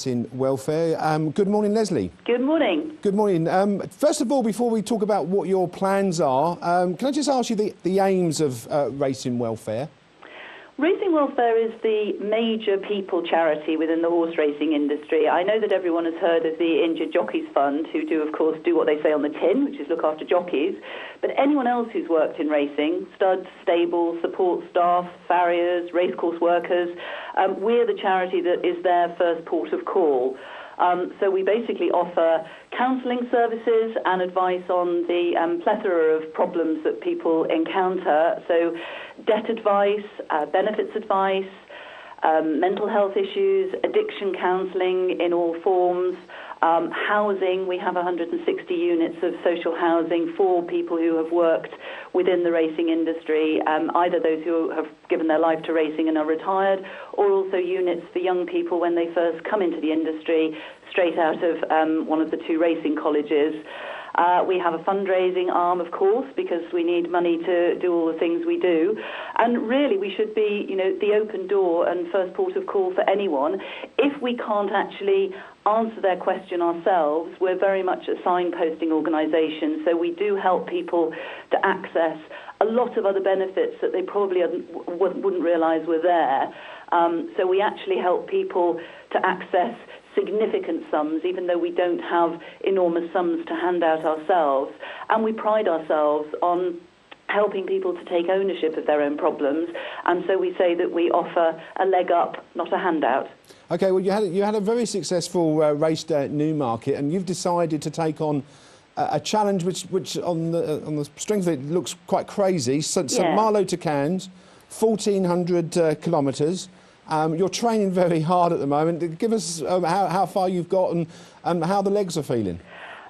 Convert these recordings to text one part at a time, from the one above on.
In welfare. Good morning, Lesley. Good morning. Good morning. First of all, before we talk about what your plans are, can I just ask you the aims of Racing Welfare? Racing Welfare is the major people charity within the horse racing industry. I know that everyone has heard of the Injured Jockeys Fund, who do, of course, do what they say on the tin, which is look after jockeys. But anyone else who's worked in racing, studs, stables, support staff, farriers, racecourse workers, we're the charity that is their first port of call. So we basically offer counselling services and advice on the plethora of problems that people encounter. So debt advice, benefits advice, mental health issues, addiction counselling in all forms, housing. We have 160 units of social housing for people who have worked within the racing industry, either those who have given their life to racing and are retired, or also units for young people when they first come into the industry, straight out of one of the two racing colleges. We have a fundraising arm, of course, because we need money to do all the things we do. And really, we should be, the open door and first port of call for anyone. If we can't actually answer their question ourselves, we're very much a signposting organisation, so we do help people to access a lot of other benefits that they probably wouldn't realise were there. So we actually help people to access significant sums, even though we don't have enormous sums to hand out ourselves. And we pride ourselves on helping people to take ownership of their own problems. And so we say that we offer a leg up, not a handout. OK, well, you had a very successful race day at Newmarket, and you've decided to take on a challenge which on the strength of it looks quite crazy. St Malo to Cannes, 1,400 kilometres. You're training very hard at the moment. Give us how far you've got and how the legs are feeling.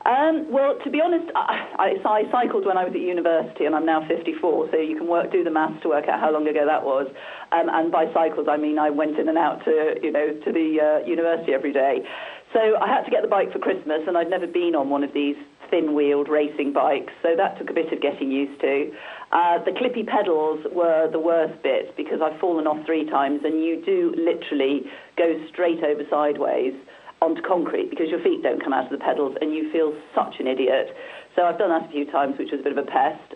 Well, to be honest, I cycled when I was at university, and I'm now 54, so you can do the maths to work out how long ago that was. And by cycles, I mean I went in and out to the university every day. So I had to get the bike for Christmas, and I'd never been on one of these thin-wheeled racing bikes, so that took a bit of getting used to. The clippy pedals were the worst bit because I've fallen off 3 times, and you do literally go straight over sideways onto concrete because your feet don't come out of the pedals and you feel such an idiot. So I've done that a few times, which was a bit of a pest.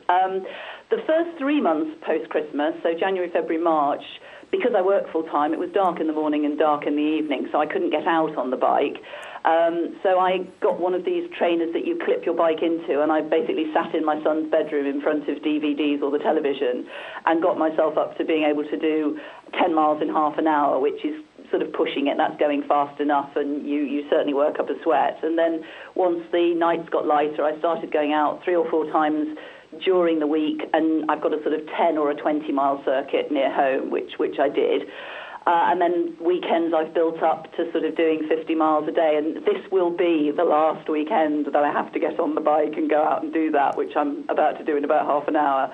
The first 3 months post-Christmas, so January, February, March, because I work full-time, it was dark in the morning and dark in the evening, so I couldn't get out on the bike. So I got one of these trainers that you clip your bike into, and I basically sat in my son's bedroom in front of DVDs or the television and got myself up to being able to do 10 miles in half an hour, which is sort of pushing it. That's going fast enough, and you certainly work up a sweat. And then once the nights got lighter, I started going out 3 or 4 times during the week, and I've got a sort of 10 or a 20-mile circuit near home, which I did. And then weekends I've built up to sort of doing 50 miles a day, and this will be the last weekend that I have to get on the bike and go out and do that, which I'm about to do in about half an hour,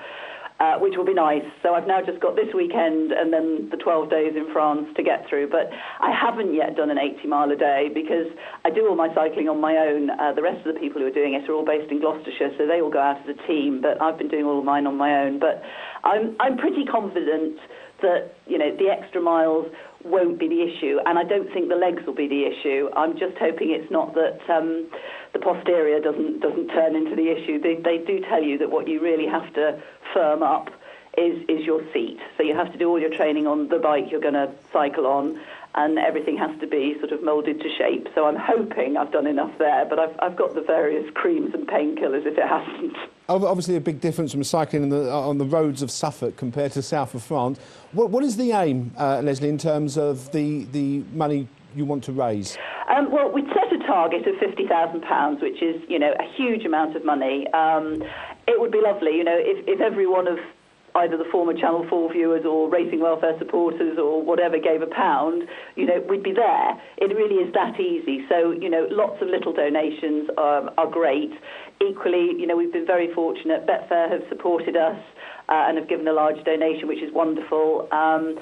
which will be nice. So I've now just got this weekend and then the 12 days in France to get through. But I haven't yet done an 80-mile a day because I do all my cycling on my own. The rest of the people who are doing it are all based in Gloucestershire, so they all go out as a team, but I've been doing all of mine on my own. But I'm pretty confident that, the extra miles won't be the issue, and I don't think the legs will be the issue. I'm just hoping it's not that the posterior doesn't turn into the issue. They do tell you that what you really have to firm up is your seat. So you have to do all your training on the bike you're going to cycle on, and everything has to be sort of moulded to shape. So I'm hoping I've done enough there, but I've got the various creams and painkillers if it hasn't. Obviously a big difference from cycling on the roads of Suffolk compared to south of France. What is the aim, Lesley, in terms of the money you want to raise? Well, we set a target of £50,000, which is, a huge amount of money. It would be lovely, if every one of either the former Channel 4 viewers or Racing Welfare supporters or whatever gave £1, we'd be there. It really is that easy. So, lots of little donations are great. Equally, we've been very fortunate. Betfair have supported us. and have given a large donation, which is wonderful. And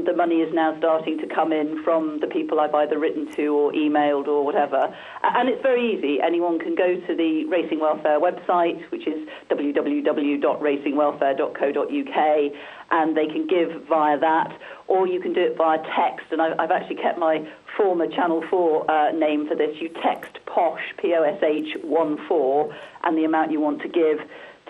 the money is now starting to come in from the people I've either written to or emailed or whatever. And it's very easy. Anyone can go to the Racing Welfare website, which is www.racingwelfare.co.uk, and they can give via that, or you can do it via text. And I've actually kept my former Channel 4 name for this. You text POSH, P-O-S-H, 14, and the amount you want to give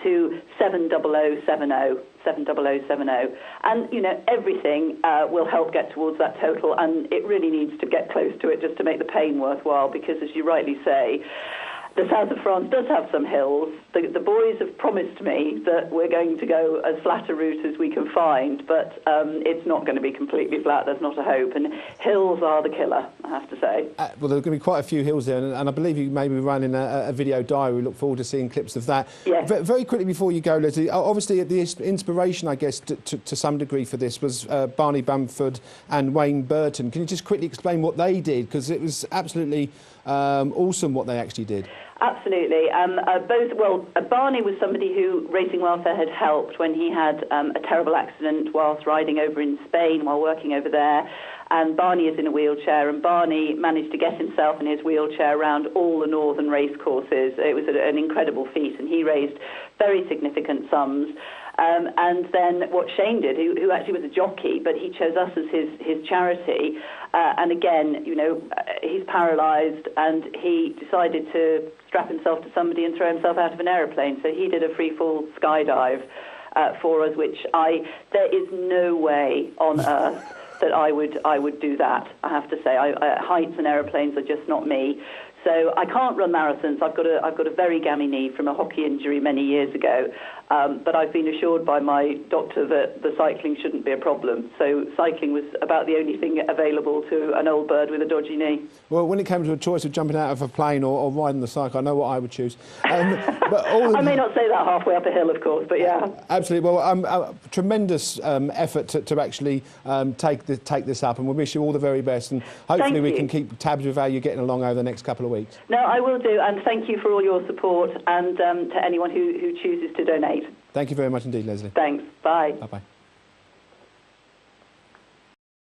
to 70070, 70070. And, you know, everything will help get towards that total, and it really needs to get close to it just to make the pain worthwhile, because, as you rightly say, the south of France does have some hills. The boys have promised me that we're going to go as flat a route as we can find, but it's not going to be completely flat. There's not a hope. And hills are the killer, I have to say. Well, there are going to be quite a few hills there, and I believe you may be running a video diary. We look forward to seeing clips of that. Yes. Very quickly before you go, Lesley, obviously the inspiration, I guess, to some degree for this was Barney Bamford and Wayne Burton. Can you just quickly explain what they did? Because it was absolutely awesome what they actually did. Absolutely. Barney was somebody who Racing Welfare had helped when he had a terrible accident whilst riding over in Spain while working over there. And Barney is in a wheelchair, and Barney managed to get himself in his wheelchair around all the northern race courses. It was an incredible feat, and he raised very significant sums. And then what Shane did, who actually was a jockey, but he chose us as his charity. And again, you know, he's paralysed, and he decided to strap himself to somebody and throw himself out of an aeroplane. So he did a free-fall skydive for us, which there is no way on earth that I would do that, I have to say. Heights and aeroplanes are just not me. So I can't run marathons. I've got a very gammy knee from a hockey injury many years ago. But I've been assured by my doctor that the cycling shouldn't be a problem. So cycling was about the only thing available to an old bird with a dodgy knee. Well, when it came to a choice of jumping out of a plane or riding the cycle, I know what I would choose. But I may not say that halfway up a hill, of course, but yeah. Absolutely. Well, tremendous effort to actually take this up, and we wish you all the very best, and hopefully we can keep tabs with how you're getting along over the next couple of weeks. No, I will do, and thank you for all your support, and to anyone who chooses to donate. Thank you very much indeed, Lesley. Thanks. Bye. Bye-bye.